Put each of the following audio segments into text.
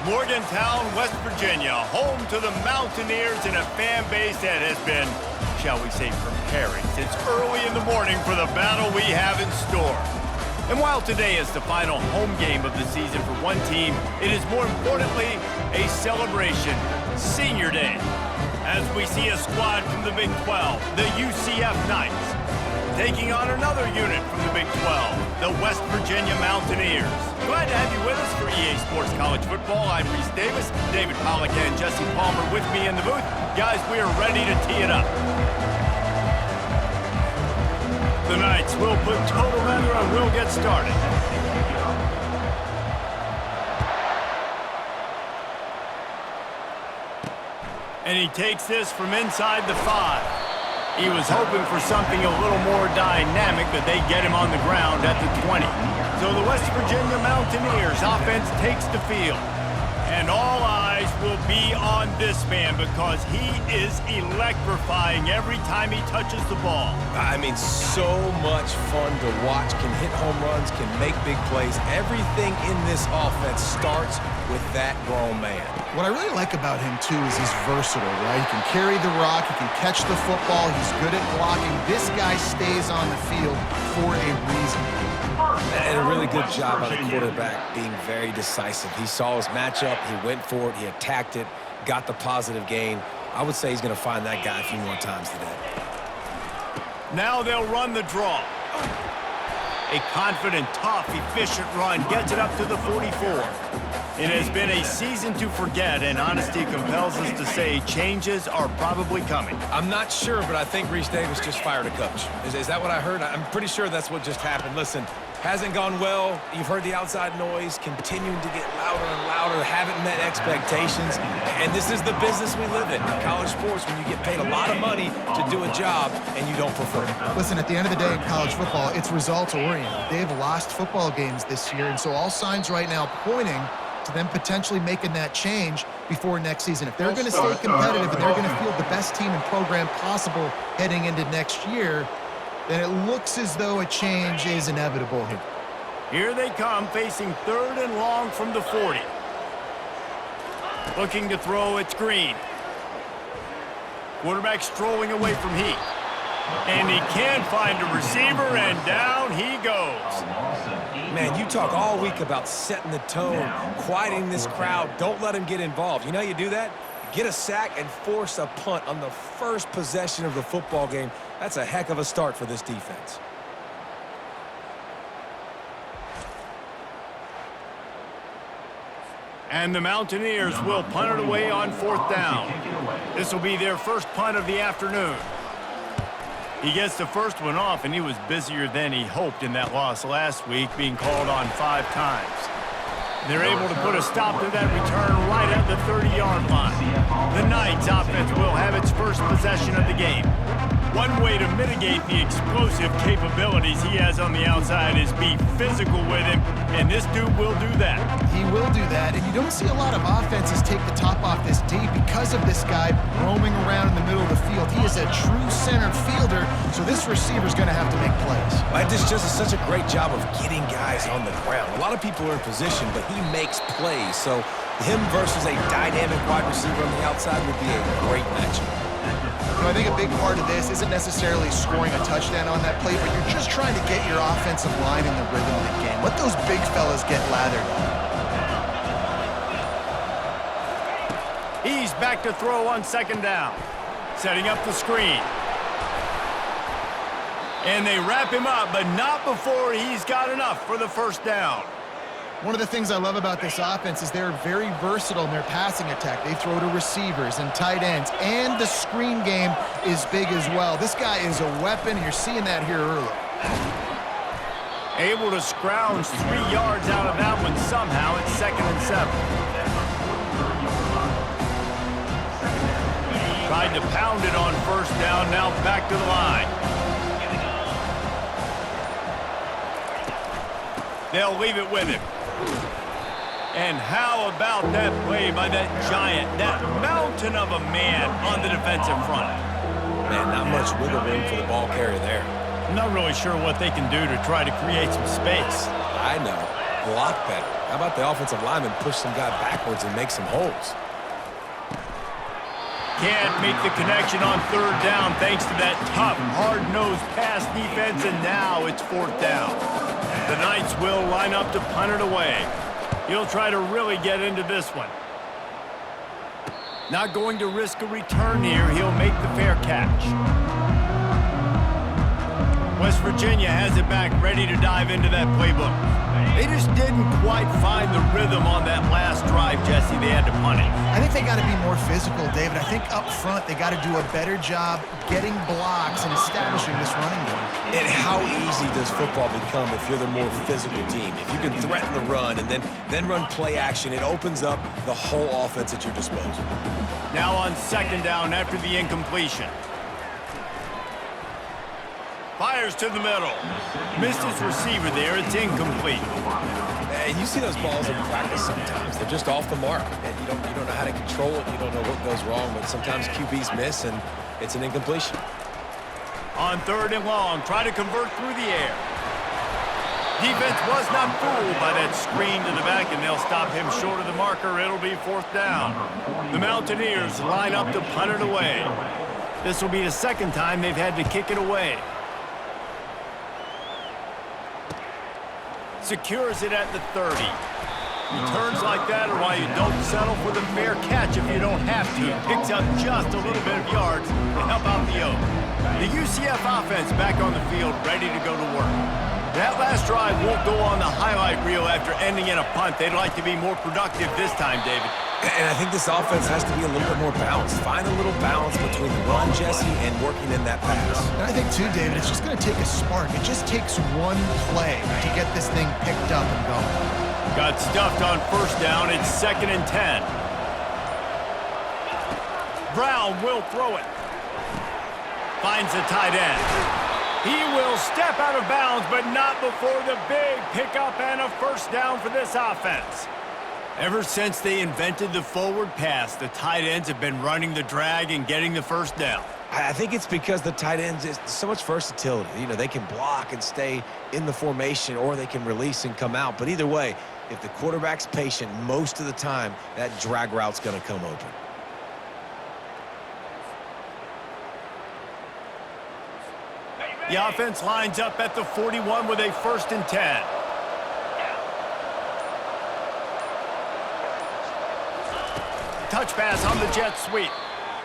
Morgantown, West Virginia, home to the Mountaineers and a fan base that has been, shall we say, preparing since early in the morning for the battle we have in store. And while today is the final home game of the season for one team, it is more importantly a celebration, Senior Day, as we see a squad from the Big 12, the UCF Knights, taking on another unit from the Big 12, the West Virginia Mountaineers. Glad to have you with us for EA Sports College Football. I'm Reese Davis, David Pollack and Jesse Palmer with me in the booth. Guys, we are ready to tee it up. The Knights will put total leather and we'll get started. And he takes this from inside the 5. He was hoping for something a little more dynamic, but they get him on the ground at the 20. So the West Virginia Mountaineers offense takes the field. And all eyes will be on this man because he is electrifying every time he touches the ball. I mean, so much fun to watch. Can hit home runs, can make big plays. Everything in this offense starts with that grown man. What I really like about him, too, is he's versatile, right? He can carry the rock, he can catch the football, he's good at blocking. This guy stays on the field for a reason. And a really good job by the quarterback being very decisive. He saw his matchup, he went for it, he attacked it, got the positive gain. I would say he's going to find that guy a few more times today. Now they'll run the draw. A confident, tough, efficient run gets it up to the 44. It has been a season to forget, and honesty compels us to say changes are probably coming. I'm not sure, but I think Reese Davis just fired a coach. Is that what I heard? I'm pretty sure that's what just happened. Listen, hasn't gone well. You've heard the outside noise, continuing to get louder and louder, haven't met expectations. And this is the business we live in college sports, when you get paid a lot of money to do a job and you don't perform. Listen, at the end of the day in college football, it's results-oriented. They've lost football games this year, and so all signs right now pointing to them potentially making that change before next season. If they're going to stay competitive and they're going to field the best team and program possible heading into next year, then it looks as though a change is inevitable here. Here they come, facing 3rd and long from the 40. Looking to throw, it's Green. Quarterback strolling away from Heath. And he can find a receiver, and down he goes. Man, you talk all week about setting the tone, quieting this crowd. Don't let him get involved. You know how you do that? Get a sack and force a punt on the first possession of the football game. That's a heck of a start for this defense. And the Mountaineers will punt it away on 4th down. This will be their first punt of the afternoon. He gets the first one off, and he was busier than he hoped in that loss last week, being called on 5 times. They're able to put a stop to that return right at the 30-yard line. The Knights offense will have its first possession of the game. One way to mitigate the explosive capabilities he has on the outside is be physical with him, and this dude will do that. He will do that, and you don't see a lot of offenses take the top off this D because of this guy roaming around in the middle of the field. He is a true center fielder, so this receiver's going to have to make plays. This just is such a great job of getting guys on the ground. A lot of people are in position, but he makes plays, so him versus a dynamic wide receiver on the outside would be a great matchup. I think a big part of this isn't necessarily scoring a touchdown on that play, but you're just trying to get your offensive line in the rhythm of the game. Let those big fellas get lathered. He's back to throw on 2nd down. Setting up the screen. And they wrap him up, but not before he's got enough for the 1st down. One of the things I love about this offense is they're very versatile in their passing attack. They throw to receivers and tight ends, and the screen game is big as well. This guy is a weapon, and you're seeing that here early. Able to scrounge 3 yards out of that one somehow. It's 2nd and 7. Tried to pound it on 1st down, now back to the line. They'll leave it with him. And how about that play by that giant, that mountain of a man on the defensive front? Man, not much wiggle room for the ball carrier there. I'm not really sure what they can do to try to create some space. I know. Block better. How about the offensive lineman push some guy backwards and make some holes? Can't make the connection on third down thanks to that tough, hard-nosed pass defense, and now it's fourth down. The Knights will line up to punt it away. He'll try to really get into this one. Not going to risk a return here. He'll make the fair catch. West Virginia has it back, ready to dive into that playbook. They just didn't quite find the rhythm on that last drive, Jesse. They had to punt it. I think they got to be more physical, David. I think up front they got to do a better job getting blocks and establishing this running game. And how easy does football become if you're the more physical team? If you can threaten the run and then run play action, it opens up the whole offense at your disposal. Now on second down after the incompletion. Fires to the middle. Missed his receiver there. It's incomplete. And you see those balls in practice sometimes. They're just off the mark. And you don't know how to control it. You don't know what goes wrong. But sometimes QBs miss, and it's an incompletion. On third and long, try to convert through the air. Defense was not fooled by that screen to the back, and they'll stop him short of the marker. It'll be fourth down. The Mountaineers line up to punt it away. This will be the second time they've had to kick it away. Secures it at the 30. Returns like that are why you don't settle for the fair catch if you don't have to. Picks up just a little bit of yards to help out the Oak. The UCF offense back on the field, ready to go to work. That last drive won't go on the highlight reel after ending in a punt. They'd like to be more productive this time, David. And I think this offense has to be a little bit more balanced. Find a little balance between the run, Jesse, and working in that pass. And I think, too, David, it's just going to take a spark. It just takes one play to get this thing picked up and going. Got stuffed on first down. It's 2nd and 10. Brown will throw it. Finds the tight end. He will step out of bounds, but not before the big pickup and a first down for this offense. Ever since they invented the forward pass, the tight ends have been running the drag and getting the first down. I think it's because the tight ends is so much versatility. You know, they can block and stay in the formation, or they can release and come out. But either way, if the quarterback's patient most of the time, that drag route's going to come open. The offense lines up at the 41 with a 1st and 10. Touch pass on the jet sweep.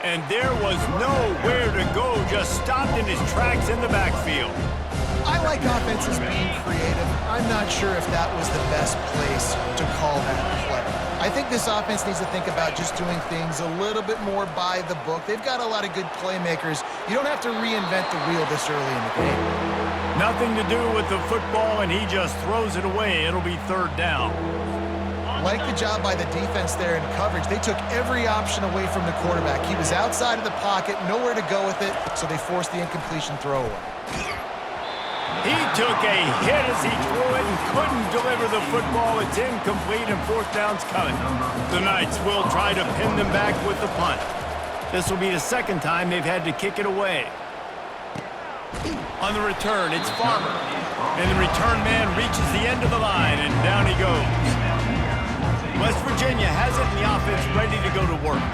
And there was nowhere to go, just stopped in his tracks in the backfield. I like offenses being creative. I'm not sure if that was the best place to call that play. I think this offense needs to think about just doing things a little bit more by the book. They've got a lot of good playmakers. You don't have to reinvent the wheel this early in the game. Nothing to do with the football, and he just throws it away. It'll be 3rd down. Like the job by the defense there in coverage. They took every option away from the quarterback. He was outside of the pocket, nowhere to go with it, so they forced the incompletion throwaway. He took a hit as he threw it and couldn't deliver the football. It's incomplete, and 4th down's coming. The Knights will try to pin them back with the punt. This will be the 2nd time they've had to kick it away. On the return, it's Farmer. And the return man reaches the end of the line, and down he goes. West Virginia has it in the offense, ready to go to work.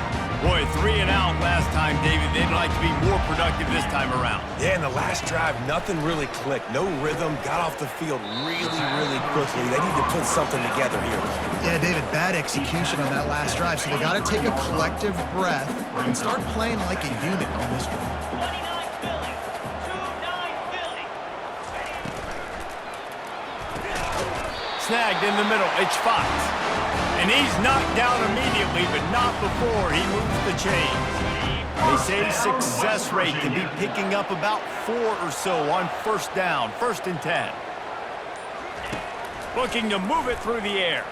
Boy, 3 and out last time, David. They'd like to be more productive this time around. Yeah, in the last drive, nothing really clicked. No rhythm, got off the field really, really quickly. They need to put something together here. Yeah, David, bad execution on that last drive, so they got to take a collective breath and start playing like a unit on this one. Snagged in the middle. It's Fox. And he's knocked down immediately, but not before he moves the chains. They say success rate can be picking up about 4 or so on first down, 1st and 10. Looking to move it through the air.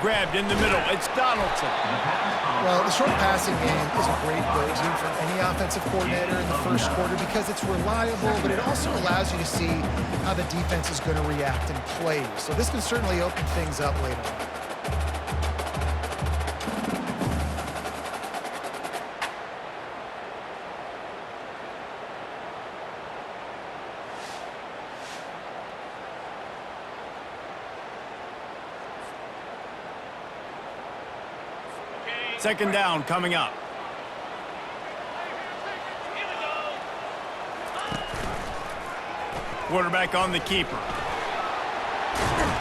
Grabbed in the middle. It's Donaldson. Well, the short passing game is a great go-to for any offensive coordinator in the first quarter because it's reliable, but it also allows you to see how the defense is going to react and play. So this can certainly open things up later on. Second down coming up. Quarterback on the keeper.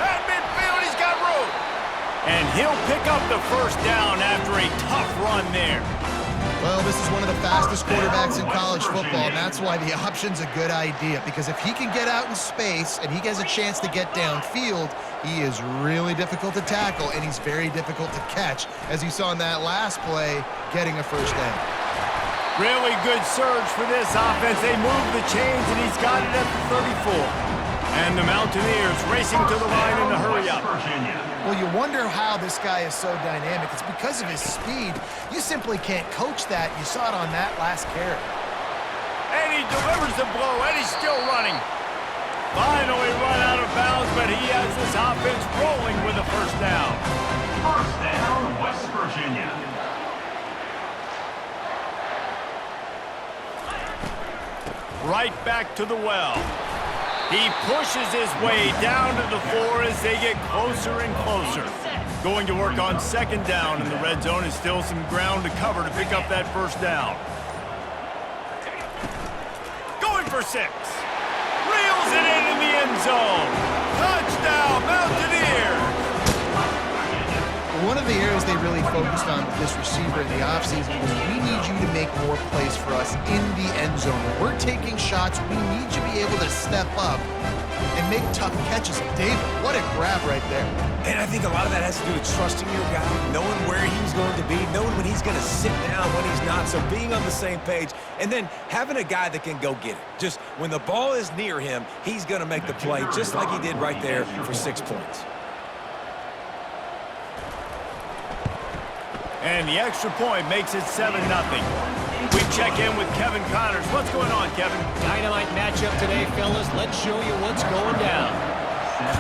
At midfield, he's got room. And he'll pick up the first down after a tough run there. Well, this is one of the fastest quarterbacks in college football, and that's why the option's a good idea, because if he can get out in space and he has a chance to get downfield, he is really difficult to tackle, and he's very difficult to catch, as you saw in that last play, getting a first down. Really good surge for this offense. They move the chains, and he's got it at the 34. And the Mountaineers racing to the line in the hurry-up. Well, you wonder how this guy is so dynamic. It's because of his speed. You simply can't coach that. You saw it on that last carry. And he delivers the blow, and he's still running. Finally run out of bounds, but he has this offense rolling with a first down. First down, West Virginia. Right back to the well. He pushes his way down to the floor as they get closer and closer. Going to work on second down in the red zone, and still some ground to cover to pick up that first down. Going for 6. Reels it in the end zone. Touchdown, Mountaineers! One of the areas they really focused on with this receiver in the offseason was, we need you to make more plays for us in the end zone. When we're taking shots, we need you to be able to step up and make tough catches. David, what a grab right there. And I think a lot of that has to do with trusting your guy, knowing where he's going to be, knowing when he's going to sit down, when he's not, so being on the same page, and then having a guy that can go get it. Just when the ball is near him, he's going to make the play, just like he did right there for 6 points. And the extra point makes it 7-0. We check in with Kevin Connors. What's going on, Kevin? Dynamite matchup today, fellas. Let's show you what's going down.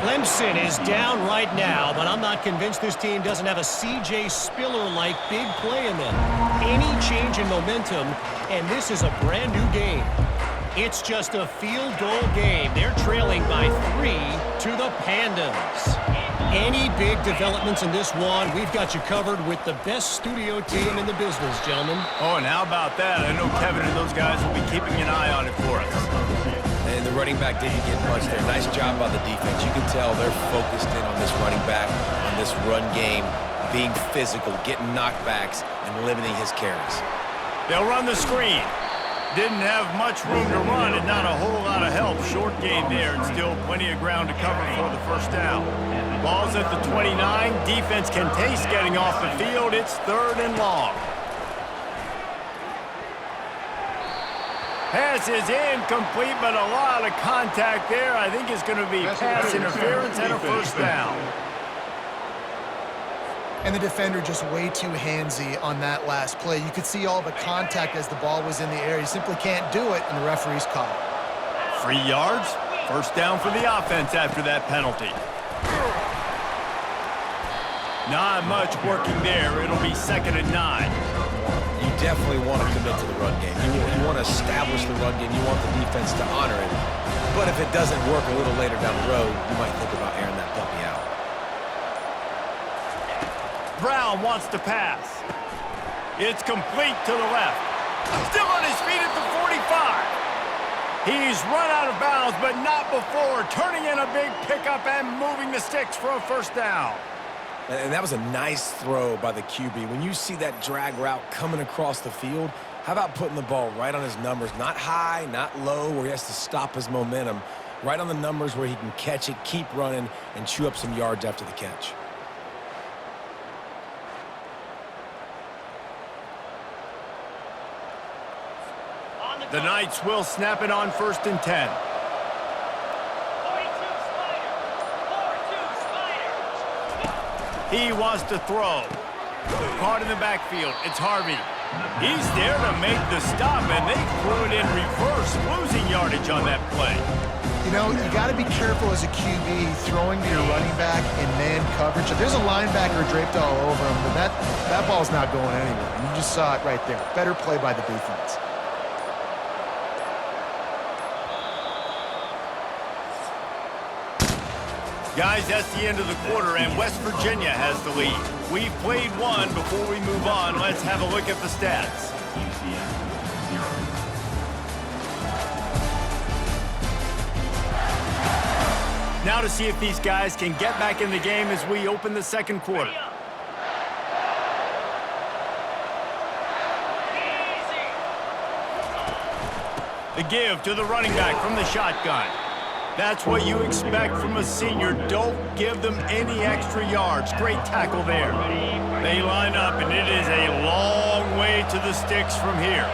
Clemson is down right now, but I'm not convinced this team doesn't have a C.J. Spiller-like big play in them. Any change in momentum, and this is a brand new game. It's just a field goal game. They're trailing by 3 to the Pandas. Any big developments in this one, we've got you covered with the best studio team in the business, gentlemen. Oh, and how about that? I know Kevin and those guys will be keeping an eye on it for us. And the running back didn't get much there. Nice job by the defense. You can tell they're focused in on this running back, on this run game, being physical, getting knockbacks, and limiting his carries. They'll run the screen. Didn't have much room to run and not a whole lot of help. Short gain there and still plenty of ground to cover for the first down. Ball's at the 29. Defense can taste getting off the field. It's 3rd and long. Pass is incomplete, but a lot of contact there. I think it's going to be pass interference and a first down. And the defender just way too handsy on that last play. You could see all the contact as the ball was in the air. You simply can't do it, and the referee's caught it. 3 yards. First down for the offense after that penalty. Not much working there. It'll be 2nd and 9. You definitely want to commit to the run game. You want to establish the run game. You want the defense to honor it. But if it doesn't work a little later down the road, you might think about airing that puppy out. Brown wants to pass. It's complete to the left. Still on his feet at the 45. He's run out of bounds, but not before turning in a big pickup and moving the sticks for a first down. And that was a nice throw by the QB. When you see that drag route coming across the field, how about putting the ball right on his numbers? Not high, not low, where he has to stop his momentum. Right on the numbers where he can catch it, keep running, and chew up some yards after the catch. The Knights will snap it on 1st and 10. He wants to throw. Caught in the backfield. It's Harvey. He's there to make the stop, and they threw it in reverse, losing yardage on that play. You know, you got to be careful as a QB throwing to your running back in man coverage. If there's a linebacker draped all over him, then that ball's not going anywhere. And you just saw it right there. Better play by the defense. Guys, that's the end of the quarter, and West Virginia has the lead. We've played one. Before we move on, let's have a look at the stats. UCF 0. Now to see if these guys can get back in the game as we open the second quarter. The give to the running back from the shotgun. That's what you expect from a senior. Don't give them any extra yards. Great tackle there. They line up, and it is a long way to the sticks from here.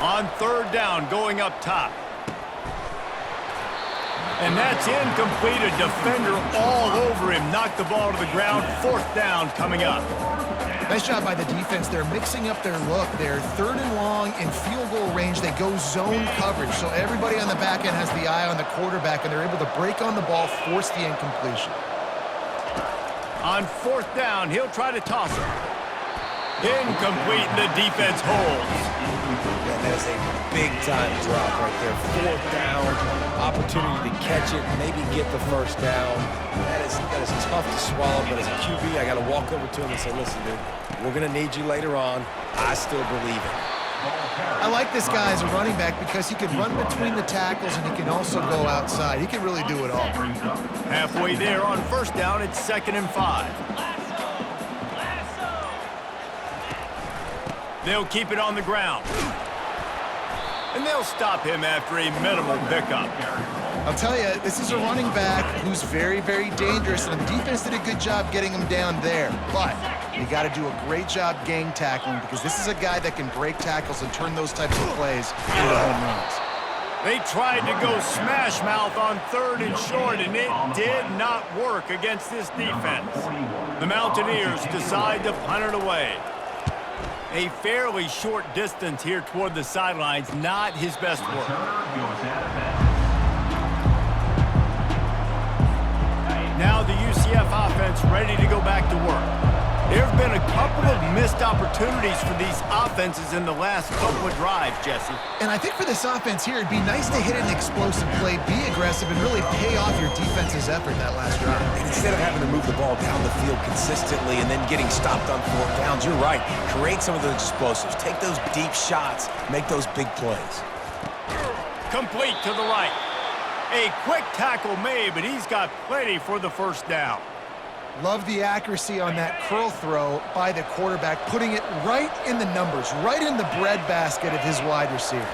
On third down, going up top. And that's incomplete. A defender all over him. Knocked the ball to the ground. Fourth down coming up. Nice job by the defense. They're mixing up their look. They're third and long in field goal range. They go zone coverage. So everybody on the back end has the eye on the quarterback, and they're able to break on the ball, force the incompletion. On fourth down, he'll try to toss it. Incomplete, and the defense holds. Yeah, that is a big-time drop right there. Fourth down, opportunity to catch it, maybe get the first down. That is tough to swallow, but as a QB, I got to walk over to him and say, listen, dude, we're going to need you later on. I still believe it. I like this guy as a running back because he can run between the tackles and he can also go outside. He can really do it all. Halfway there on first down, it's 2nd and 5. They'll keep it on the ground. And they'll stop him after a minimal pickup. I'll tell you, this is a running back who's very, very dangerous, and the defense did a good job getting him down there. But you got to do a great job gang tackling because this is a guy that can break tackles and turn those types of plays into home runs. They tried to go smash mouth on third and short, and it did not work against this defense. The Mountaineers decide to punt it away. A fairly short distance here toward the sidelines, not his best work. Now the UCF offense ready to go back to work. There have been a couple of missed opportunities for these offenses in the last couple of drives, Jesse. And I think for this offense here, it'd be nice to hit an explosive play, be aggressive, and really pay off your defense's effort that last drive. And instead of having to move the ball down the field consistently and then getting stopped on fourth downs, you're right. Create some of those explosives. Take those deep shots. Make those big plays. Complete to the right. A quick tackle made, but he's got plenty for the first down. Love the accuracy on that curl throw by the quarterback, putting it right in the numbers, right in the breadbasket of his wide receiver.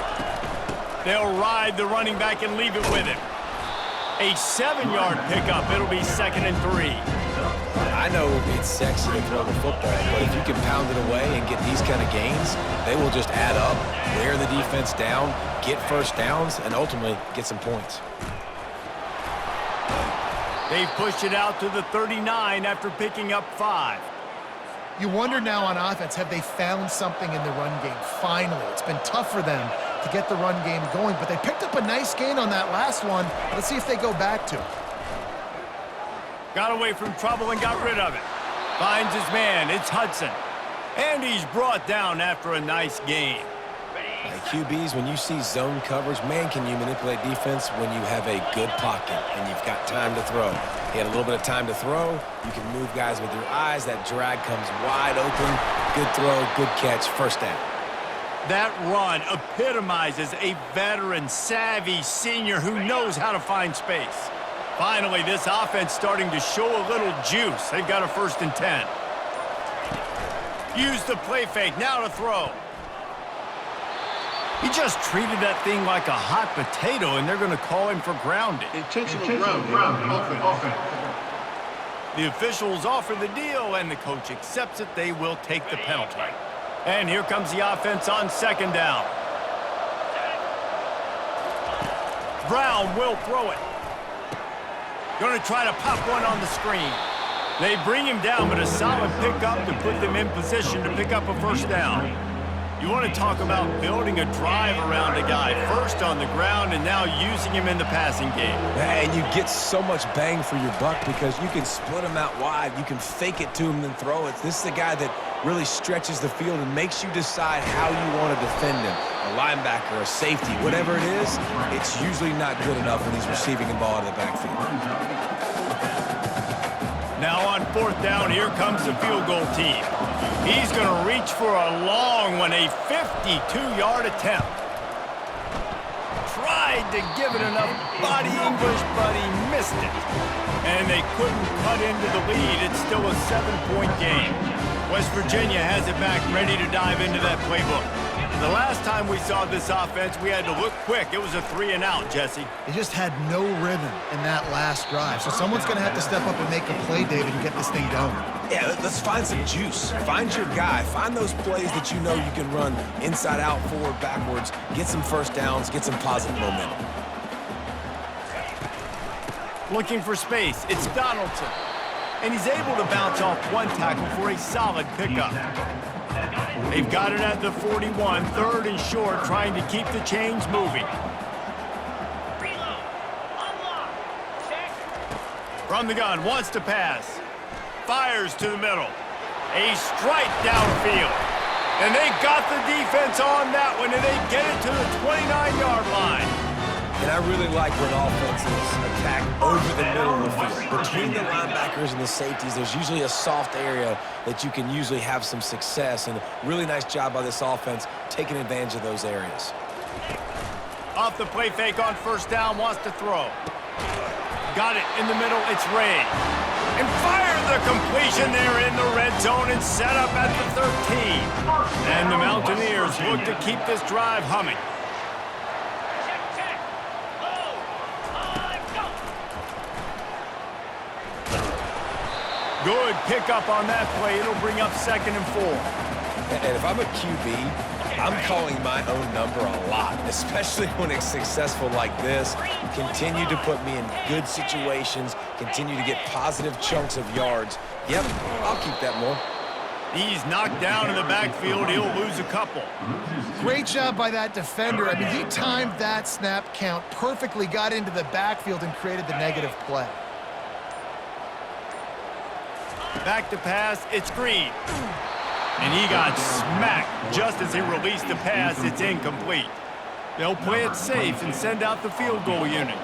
They'll ride the running back and leave it with him. A 7-yard pickup. It'll be 2nd and 3. I know it's sexy to throw the football, but if you can pound it away and get these kind of gains, they will just add up, wear the defense down, get first downs, and ultimately get some points. They've pushed it out to the 39 after picking up 5. You wonder now on offense, have they found something in the run game? Finally, it's been tough for them to get the run game going, but they picked up a nice gain on that last one. Let's see if they go back to it. Got away from trouble and got rid of it. Finds his man. It's Hudson. And he's brought down after a nice gain. QBs, when you see zone coverage, man, can you manipulate defense when you have a good pocket and you've got time to throw. He had a little bit of time to throw. You can move guys with your eyes. That drag comes wide open. Good throw, good catch, first down. That run epitomizes a veteran, savvy senior who knows how to find space. Finally, this offense starting to show a little juice. They've got a 1st and 10. Use the play fake, now to throw. He just treated that thing like a hot potato, and they're going to call him for grounding. Intentional grounding. Offense. The officials offer the deal, and the coach accepts it. They will take the penalty. And here comes the offense on 2nd down. Brown will throw it. Going to try to pop one on the screen. They bring him down, but a solid pickup to put them in position to pick up a 1st down. You want to talk about building a drive around a guy, first on the ground and now using him in the passing game. And you get so much bang for your buck because you can split him out wide. You can fake it to him and then throw it. This is the guy that really stretches the field and makes you decide how you want to defend him. a linebacker, a safety, whatever it is, it's usually not good enough when he's receiving the ball out of the backfield. Now on 4th down, here comes the field goal team. He's going to reach for a long one, a 52-yard attempt. Tried to give it enough body English, but he missed it. And they couldn't cut into the lead. It's still a 7-point game. West Virginia has it back, ready to dive into that playbook. The last time we saw this offense, we had to look quick. It was a 3-and-out, Jesse. They just had no rhythm in that last drive. So someone's going to have to step up and make a play, David, and get this thing going. Yeah, let's find some juice. Find your guy. Find those plays that you know you can run inside out, forward, backwards. Get some first downs. Get some positive momentum. Looking for space. It's Donaldson. And he's able to bounce off one tackle for a solid pickup. They've got it at the 41, 3rd and short, trying to keep the chains moving. From the gun, wants to pass. Fires to the middle. A strike downfield. And they got the defense on that one, and they get it to the 29-yard line. And I really like when offenses attack over the middle of the field. Between the linebackers and the safeties, there's usually a soft area that you can usually have some success. And a really nice job by this offense taking advantage of those areas. Off the play fake on 1st down, wants to throw. Got it in the middle, it's Ray. And fire the completion there in the red zone and set up at the 13. And the Mountaineers look to keep this drive humming. Good pickup on that play. It'll bring up 2nd and 4. And if I'm a QB, I'm calling my own number a lot, especially when it's successful like this. Continue to put me in good situations, continue to get positive chunks of yards. Yep, I'll keep that more. He's knocked down in the backfield. He'll lose a couple. Great job by that defender. I mean, he timed that snap count perfectly, got into the backfield, and created the negative play. Back to pass, it's Green. And he got smacked just as he released the pass. It's incomplete. They'll play it safe and send out the field goal unit.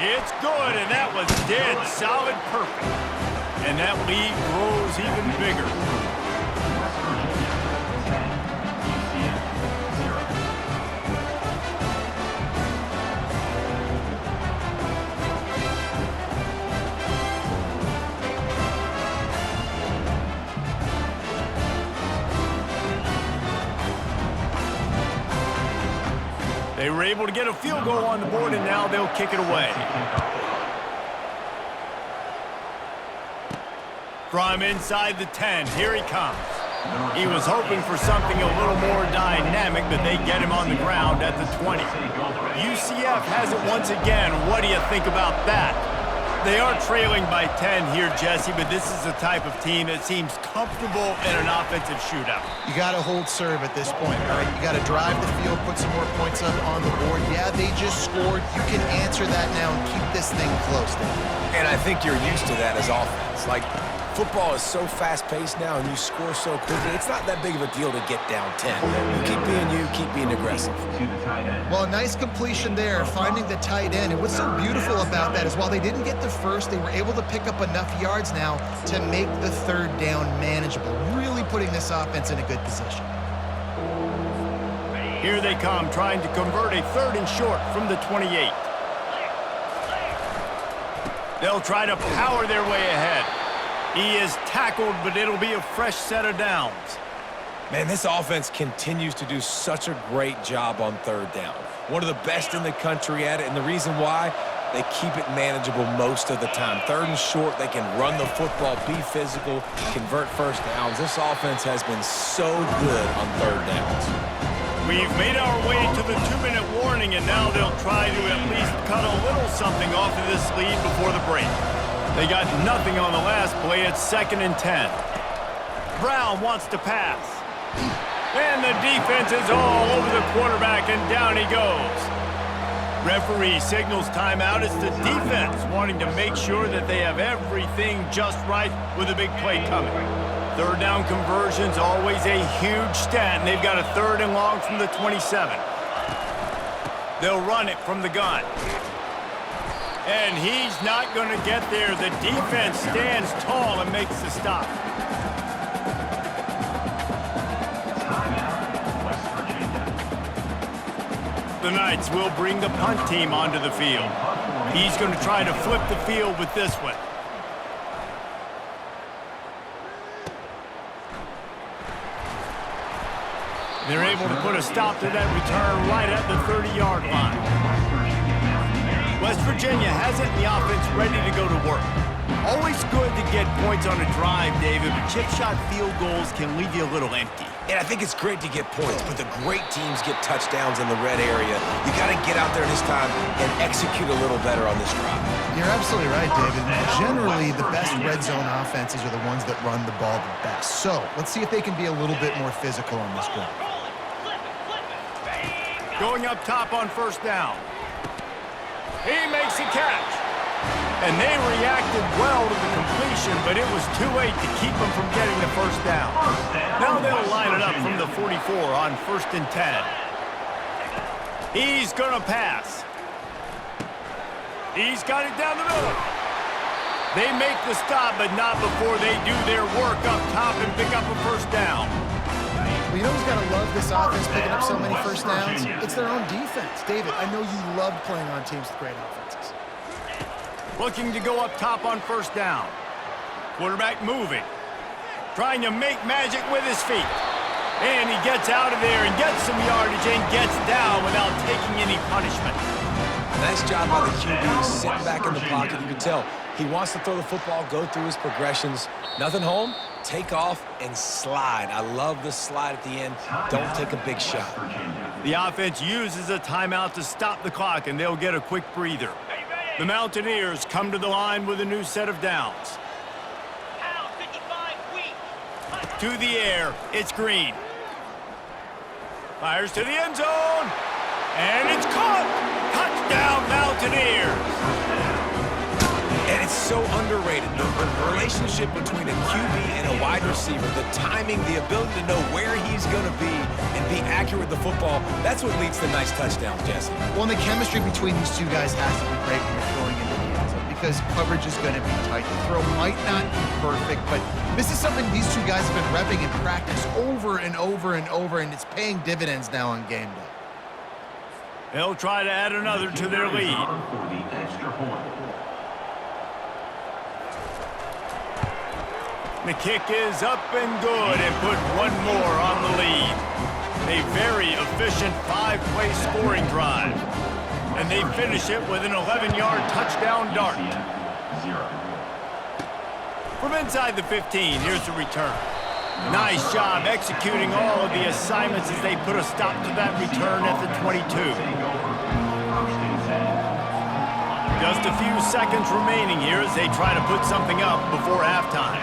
It's good, and that was dead solid perfect. And that lead grows even bigger. They were able to get a field goal on the board, and now they'll kick it away. From inside the 10, here he comes. He was hoping for something a little more dynamic, but they get him on the ground at the 20. UCF has it once again. What do you think about that? They are trailing by 10 here, Jesse, but this is the type of team that seems comfortable in an offensive shootout. You got to hold serve at this point, right? You got to drive the field, put some more points up on the board. Yeah, they just scored. You can answer that now and keep this thing close, Dave. And I think you're used to that as offense. Like, football is so fast-paced now and you score so quickly, it's not that big of a deal to get down 10. You keep being aggressive. Well, a nice completion there, finding the tight end. And what's so beautiful about that is while they didn't get the first, they were able to pick up enough yards now to make the 3rd down manageable, really putting this offense in a good position. Here they come, trying to convert a 3rd and short from the 28. They'll try to power their way ahead. He is tackled, but it'll be a fresh set of downs. Man, this offense continues to do such a great job on 3rd down. One of the best in the country at it, and the reason why, they keep it manageable most of the time. 3rd and short, they can run the football, be physical, convert first downs. This offense has been so good on 3rd downs. We've made our way to the 2-minute warning, and now they'll try to at least cut a little something off of this lead before the break. They got nothing on the last play. It's 2nd and 10. Brown wants to pass. And the defense is all over the quarterback, and down he goes. Referee signals timeout. It's the defense wanting to make sure that they have everything just right with a big play coming. Third down conversion's always a huge stat, and they've got a 3rd and long from the 27. They'll run it from the gun. And he's not going to get there. The defense stands tall and makes the stop. The Knights will bring the punt team onto the field. He's going to try to flip the field with this one. They're able to put a stop to that return right at the 30-yard line. West Virginia has it in the offense ready to go to work. Always good to get points on a drive, David, but chip shot field goals can leave you a little empty. And I think it's great to get points, but the great teams get touchdowns in the red area. You got to get out there this time and execute a little better on this drive. You're absolutely right, David. Generally, the best red zone offenses are the ones that run the ball the best. So let's see if they can be a little bit more physical on this drive. Going up top on 1st down. He makes a catch. And they reacted well to the completion, but it was too late to keep them from getting the 1st down. Now they'll line it up from the 44 on 1st and 10. He's going to pass. He's got it down the middle. They make the stop, but not before they do their work up top and pick up a 1st down. Well, you know who's got to love this offense picking up so many 1st downs? It's their own defense. David, I know you love playing on teams with great offenses. Looking to go up top on 1st down. Quarterback moving. Trying to make magic with his feet. And he gets out of there and gets some yardage and gets down without taking any punishment. Nice job by the QB, sitting back in the pocket. You can tell he wants to throw the football, go through his progressions. Nothing home, take off, and slide. I love the slide at the end. Don't take a big shot. The offense uses a timeout to stop the clock, and they'll get a quick breather. The Mountaineers come to the line with a new set of downs. To the air, it's Green. Fires to the end zone, and it's caught! Touchdown, Mountaineers! And it's so underrated. The relationship between a QB and a wide receiver, the timing, the ability to know where he's going to be and be accurate with the football, that's what leads to nice touchdowns, Jesse. Well, and the chemistry between these two guys has to be great when you're throwing into the end zone because coverage is going to be tight. The throw might not be perfect, but this is something these two guys have been repping in practice over and over and over, and it's paying dividends now on game day. They'll try to add another to their lead. The kick is up and good and put one more on the lead. A very efficient 5-play scoring drive. And they finish it with an 11-yard touchdown dart. From inside the 15, here's the return. Nice job executing all of the assignments as they put a stop to that return at the 22. Just a few seconds remaining here as they try to put something up before halftime.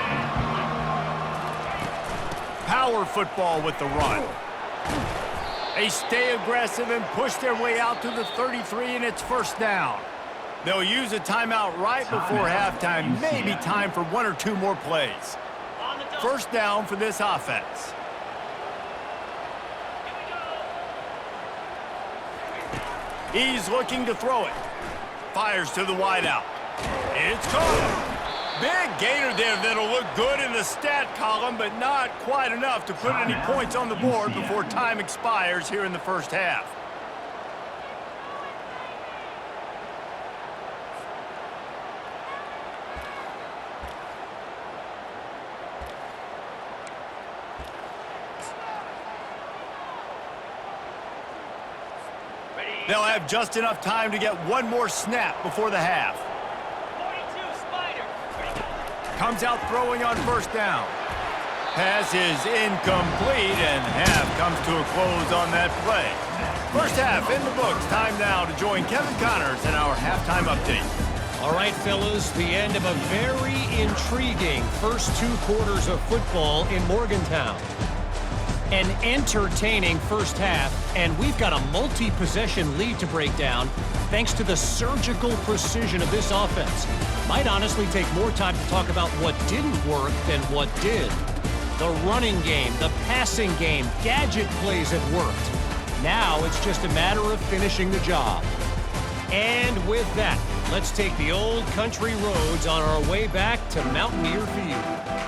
Power football with the run. They stay aggressive and push their way out to the 33, and it's 1st down. They'll use a timeout right before halftime, maybe time for 1 or 2 more plays. 1st down for this offense. He's looking to throw it. Fires to the wideout. It's caught. Big gainer there that'll look good in the stat column, but not quite enough to put any points on the board before time expires here in the 1st half. They'll have just enough time to get one more snap before the half. Comes out throwing on 1st down. Pass is incomplete, and half comes to a close on that play. 1st half in the books. Time now to join Kevin Connors in our halftime update. All right, fellas, the end of a very intriguing first 2 quarters of football in Morgantown. An entertaining 1st half, and we've got a multi-possession lead to break down thanks to the surgical precision of this offense. Might honestly take more time to talk about what didn't work than what did. The running game, the passing game, gadget plays have worked. Now it's just a matter of finishing the job. And with that, let's take the old country roads on our way back to Mountaineer Field.